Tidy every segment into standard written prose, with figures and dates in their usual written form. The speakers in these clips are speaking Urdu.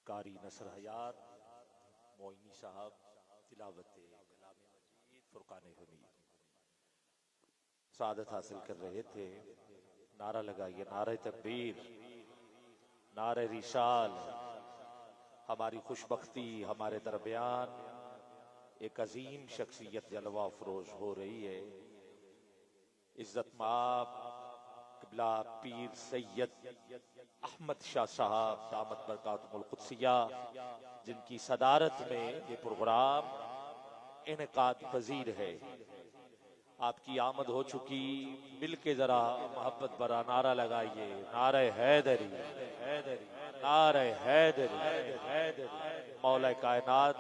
قاری نصر حیات معینی صاحب تلاوت کلام مجید فرقان حمید سعادت حاصل کر رہے تھے. نعرہ لگائیے، نعرہ تکبیر، نعرہ رسال. ہماری خوشبختی ہمارے درمیان ایک عظیم شخصیت جلوہ افروز ہو رہی ہے. عزت مآب قبلہ پیر سید احمد شاہ صاحب دامت برکاتہم القدسیہ، جن کی صدارت میں یہ پروگرام انعقاد پذیر ہے. آپ کی آمد ہو چکی. مل کے ذرا محبت برا نعرہ لگائیے، نعرہ حیدری، نعرہ حیدری. مولا کائنات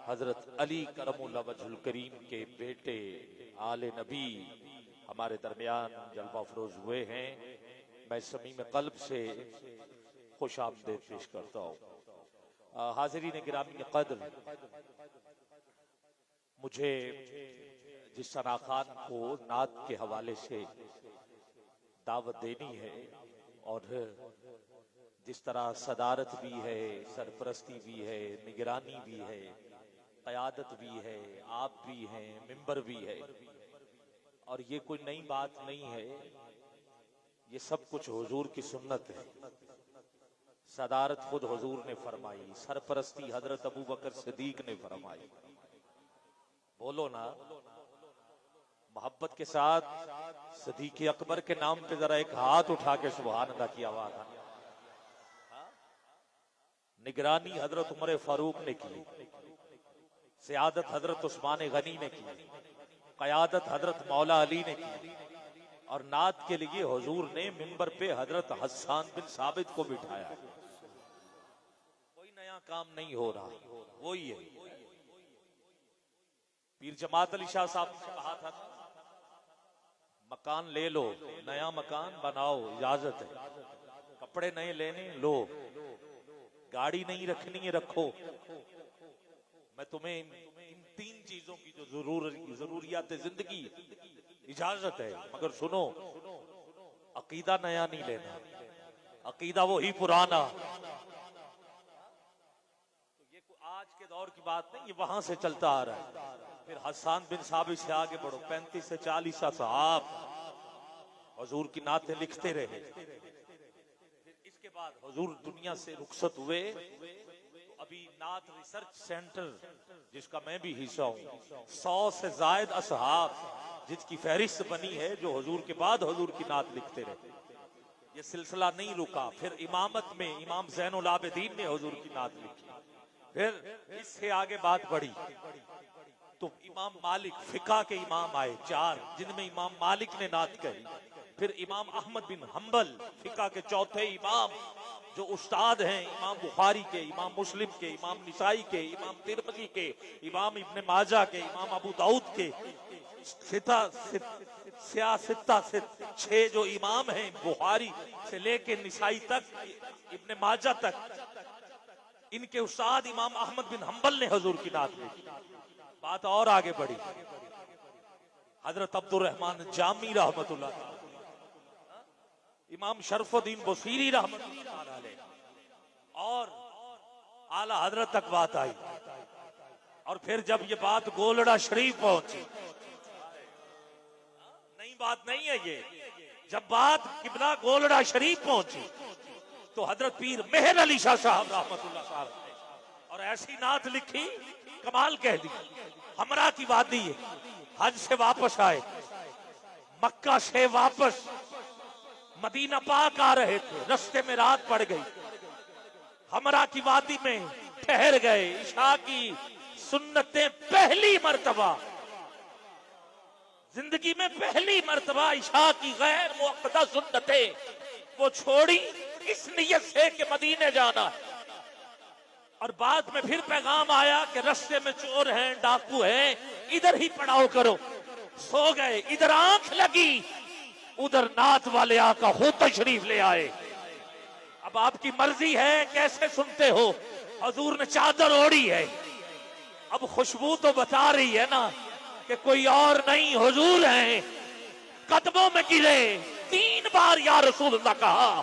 حضرت علی کرم اللہ وجہ الکریم کے بیٹے آل نبی ہمارے درمیان جلوہ افروز ہوئے ہیں. میں صمیم قلب سے خوش آمدید پیش کرتا ہوں. حاضرین گرامی قدر، مجھے جس ثنا خان کو نعت کے حوالے سے دعوت دینی ہے اور جس طرح صدارت بھی ہے، سرپرستی بھی ہے، نگرانی بھی ہے، قیادت بھی ہے، آپ بھی ہیں، ممبر بھی ہے، اور یہ کوئی نئی بات نہیں ہے، یہ سب کچھ حضور کی سنت ہے. صدارت خود حضور نے فرمائی، سرپرستی حضرت ابو بکر صدیق نے فرمائی. بولو نا محبت کے ساتھ صدیق اکبر کے نام پہ ذرا ایک ہاتھ اٹھا کے سبحان اللہ کی آواز آ. نگرانی حضرت عمر فاروق نے کی، سیادت حضرت عثمان غنی نے کی، قیادت حضرت مولا علی نے کی، اور نعت کے لیے حضور نے منبر پہ حضرت حسان بن ثابت کو بٹھایا. کوئی نیا کام نہیں ہو رہا، وہی ہے. پیر جماعت علی شاہ صاحب نے کہا تھا مکان لے لو، نیا مکان بناؤ، اجازت ہے. کپڑے نئے لینے لو، گاڑی نہیں رکھنی ہے رکھو. میں تمہیں ان تین چیزوں کی جو ضروریات زندگی اجازت ہے، مگر سنو عقیدہ نیا نہیں لینا، عقیدہ وہی پرانا. یہ آج کے دور کی بات نہیں، یہ وہاں سے چلتا آ رہا ہے. پھر حسان بن ثابت سے آگے بڑھو، 35 سے 40 صحاب حضور کی نعتیں لکھتے رہے. پھر اس کے بعد حضور دنیا سے رخصت ہوئے تو ابھی نعت ریسرچ سینٹر جس کا میں بھی حصہ ہوں، 100 سے زائد اصحاب جس کی فہرست بنی ہے جو حضور کے بعد حضور کی نعت لکھتے رہے. یہ سلسلہ نہیں رکا. پھر امامت میں امام زین العابدین نے حضور کی نعت لکھی. پھر اس سے آگے بات بڑھی تو امام مالک فقہ کے امام آئے 4، جن میں امام مالک نے نعت کہی. پھر امام احمد بن حنبل فقہ کے چوتھے امام جو استاد ہیں، امام بخاری کے، امام مسلم کے، امام نسائی کے، امام ترمذی کے، امام ابن ماجہ کے، امام ابو داؤد کے، 6 جو امام ہیں بخاری سے لے کے نسائی تک، ابن ماجہ تک، ان کے استاد امام احمد بن حنبل نے حضور کی نعت لکھی. بات اور آگے بڑھی. حضرت عبد الرحمن جامی رحمت اللہ تعالی، امام شرف الدین بصیری رحمت اللہ علیہ، اور اعلی حضرت تک بات آئی. اور پھر جب یہ بات گولڑا شریف پہنچی، نئی بات نہیں ہے یہ، جب بات قبلہ گولڑا شریف پہنچی تو حضرت پیر مہر علی شاہ صاحب رحمت اللہ صاحب نے اور ایسی نعت لکھی کمال کہہ دی. ہمراہ کی وادی ہے، حج سے واپس آئے، مکہ سے واپس مدینہ پاک آ رہے تھے، رستے میں رات پڑ گئی، ہمراہ کی وادی میں ٹھہر گئے. عشاء کی سنتیں پہلی مرتبہ زندگی میں، پہلی مرتبہ عشاء کی غیر موقتہ سنتیں وہ چھوڑی اس نیت سے کہ مدینے جانا ہے. اور بعد میں پھر پیغام آیا کہ رستے میں چور ہیں، ڈاکو ہیں، ادھر ہی پڑاؤ کرو. سو گئے، ادھر آنکھ لگی، ادھر نعت والے آقا خود تشریف لے آئے. اب آپ کی مرضی ہے کیسے سنتے ہو. حضور نے چادر اوڑی ہے، اب خوشبو تو بتا رہی ہے نا کہ کوئی اور نہیں، حضور ہیں. قدموں میں گرے، 3 بار یا رسول اللہ کہا.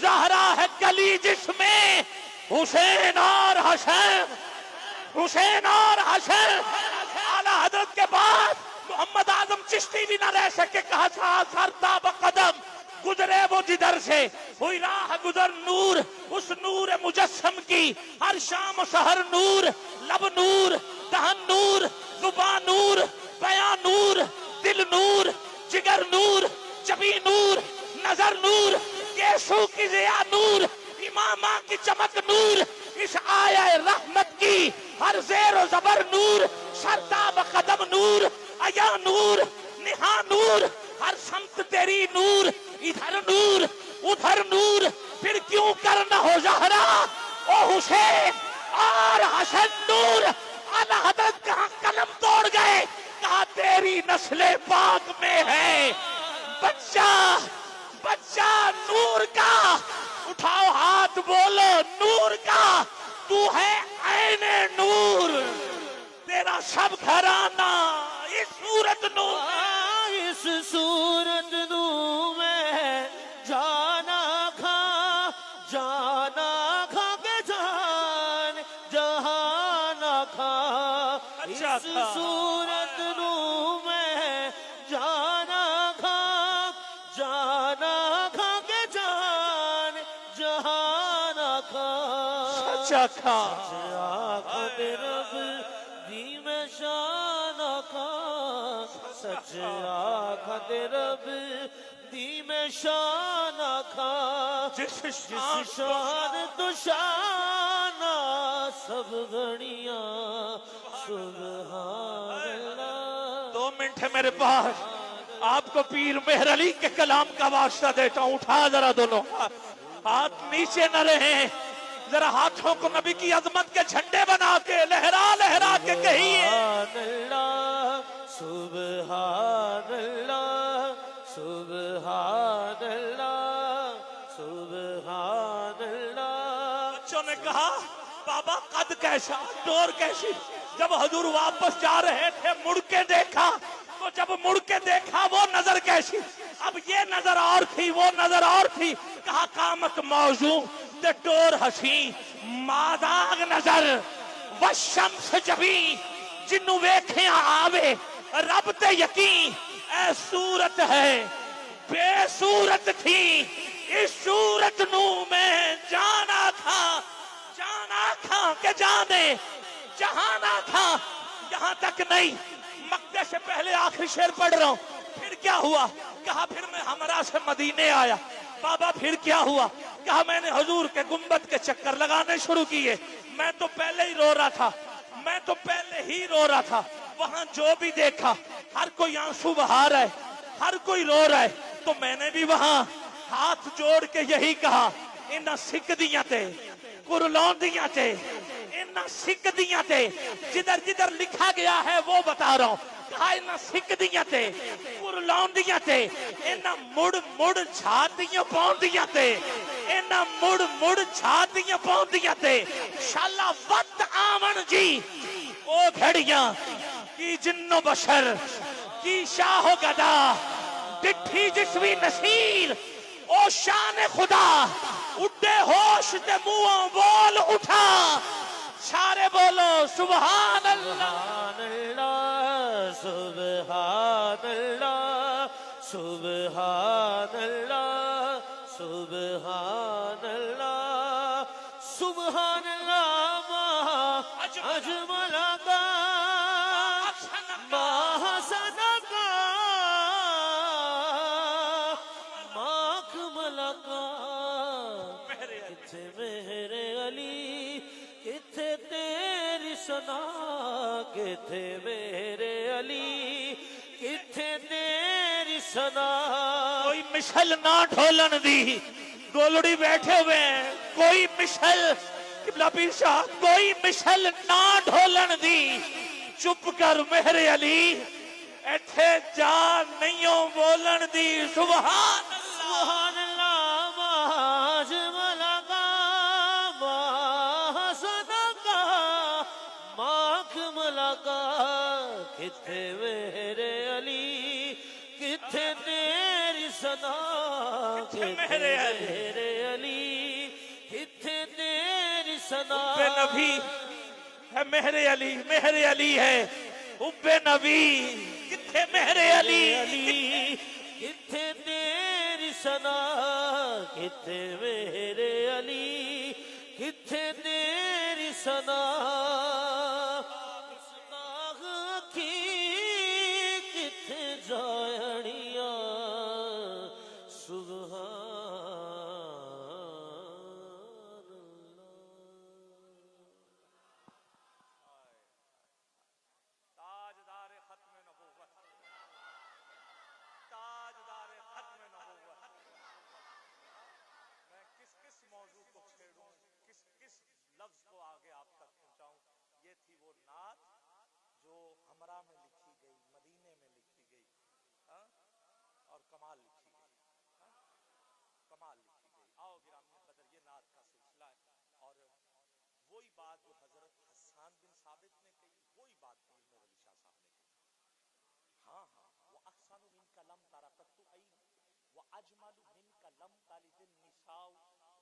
زہرا ہے کلی جس میں حسین اور حسن، حسین اور حسن۔ اعلیٰ حضرت کے بعد محمد اعظم چشتی بھی نہ رہ سکے، کہا سرتا بقدم، گزرے وہ جدھر سے ہوئی راہ گزر نور، اس نور مجسم کی ہر شام و سحر نور، لب نور، دہن نور، زبان نور، بیان نور، دل نور، جگر نور، جبی نور، نظر نور، کیسو کی ضیا نور، امامہ کی چمک نور، اس آیہ رحمت کی ہر زیر و زبر نور، سرتاب قدم نور، ایا نور، نہا نور، ہر سمت تیری نور، ادھر نور ادھر نور، پھر کیوں کرنا ہو زہرا او حسین اور حسن نور۔ اعلیٰ حضرت کہاں قلم توڑ گئے، کہا تیری نسل پاک میں ہے بچہ، بچہ نور کا، اٹھاؤ ہاتھ بولو نور کا، تو ہے عین نور، تیرا سب گھرانہ اس صورت نور، اس صورت نور میں جانا کھا، جانا کھا کے جان جہانا کھا، اس صورت نور میں جانا کھا، جانا کھا کے جان جہانا کھا، سچا کھا، آخد رب دی میں شان کھا، سچ آخد رب دی میں شان کھا، جس شان تو شان سب گھڑیاں سبحان اللہ۔ 2 منٹ ہے میرے پاس، آپ کو پیر مہر علی کے کلام کا واسطہ دیتا ہوں، اٹھا ذرا دونوں ہاتھ، نیچے نہ رہیں، ذرا ہاتھوں کو نبی کی عظمت کے جھنڈے بنا کے لہرا لہرا کے کہیے سبحان اللہ، سبحان اللہ، سبحان اللہ۔ بچوں نے کہا بابا قد کیسا، ڈور کیسی، جب حضور واپس جا رہے تھے مڑ کے دیکھا، تو جب مڑ کے دیکھا وہ نظر کیسی، اب یہ نظر اور تھی وہ نظر اور تھی، کہا قامت موضوع تے ٹور ہسی ماداغ نظر وشمس جبی، جنو ویکھیاں آوے رب تے یقین، اے صورت ہے بے صورت تھی، اس صورت نو میں جانا تھا، جانا تھا کہ جانے جہانا تھا، یہاں تک نہیں، مکے سے پہلے آخری شعر پڑھ رہا ہوں، پھر کیا ہوا، کہا پھر میں ہمراہ سے مدینے آیا، بابا پھر کیا ہوا، کہا میں نے حضور کے گنبد کے چکر لگانے شروع کیے، میں تو پہلے ہی رو رہا تھا، میں تو پہلے ہی رو رہا تھا، وہاں جو بھی دیکھا ہر کوئی آنسو بہا رہا ہے، ہر کوئی رو رہا ہے، تو میں نے بھی وہاں ہاتھ جوڑ کے یہی کہا، انہاں سکھ دیاں تے قرلون دیاں تے، انہاں سکھ دیاں تے، جدھر جدھر لکھا گیا ہے وہ بتا رہا ہوں، کہا انہاں سکھ دیاں تے قرلون دیاں تے، انہاں مڑ مڑ چھاتیاں پاؤں دیاں تے، انہاں مڑ مڑ چھاتیاں پاؤں دیاں تے، شالا وقت آمن جی او گھڑیاں کی جن و بشر کی شاہ و گدا، ڈٹھی جسوی نصیر او شان خدا، اڈے ہوش تے منہوں بول اٹھا، سارے بولو سبحان اللہ، سبحان اللہ، سبحان اللہ، سبحان اللہ، سبحان اللہ، ما اجمل کا ما حسن کا ما اکمل کا، کتھے میرے علی کتھے تیری ثنا، کتھے میرے علی کتھے تیری ثنا، کوئی مشل نہ ڈھولن دی، گولڑی بیٹھے ہوئے ہیں، کوئی مشل قبلہ پیر شاہ، کوئی مشل نہ ڈھولن دی، چپ کر مہر علی ایتھے جا نہیں بولن دی، سبحان سبحان اللہ، ما اجمل کا ما حسن کا ما اکمل کا، کتھے میرے علی کتھے تیری ثنا، میرے علی کتھے تیری ثنا حب نبی ہے میرے علی ہے حب نبی کتھے میرے علی کتھے تیری ثنا کتھے میرے علی کتھے تیری ثنا گستاخ کی کتھے جائڑیاں سبحان تاجدار ختم نبوت تاجدار ختم نبوت میں کس موضوع کو چھیڑوں کس لفظ کو آگے آپ تک پہنچاؤں یہ تھی وہ نعت جو ہمراہ میں لکھی گئی مدینے میں لکھی گئی ہاں اور کمال لکھی گئی ہاں کمال لکھی گئی آؤ گرامی قدر یہ نعت کا سلسلہ ہے اور وہی بات جو حضرت حسان بن ثابت نے کہی وہی بات میر میں ولی شاہ صاحب نے کہی ہاں وہ احسن منک لم ترقت عین واجمل منک لم تلد النساء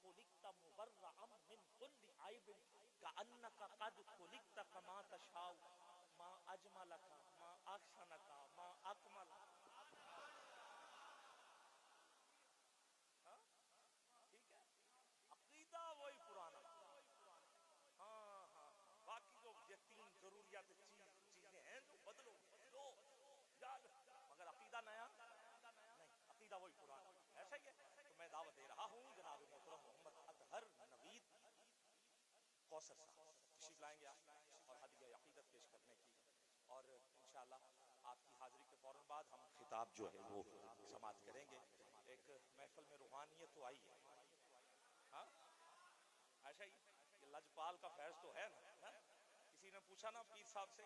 خلقت مبرعا من كل عیب كأنك قد خلقت كما تشاء ما اجملك ما احسنك ما اکملك ٹھیک ہے عقیدہ وہی پرانا ہاں باقی جو یہ تین ضروریات چیزیں ہیں جو بدلو یاد مگر عقیدہ نیا نہیں عقیدہ وہی پرانا ایسا ہی ہے تو میں دعوت دے رہا ہوں جناب محترم محمد اطہر نوید کوثر صاحب تشریف لائیں گے آپ اور ہدیہ عقیدت پیش کرنے کی اور انشاءاللہ آپ کی حاضری کے فوراً بعد ہم خطاب جو ہے وہ سماعت کریں گے ایک محفل میں روحانیت تو آئی ہے ہاں ایسا ہی یہ لجپال کا فیض تو ہے نا کسی نے پوچھا نا پیر صاحب سے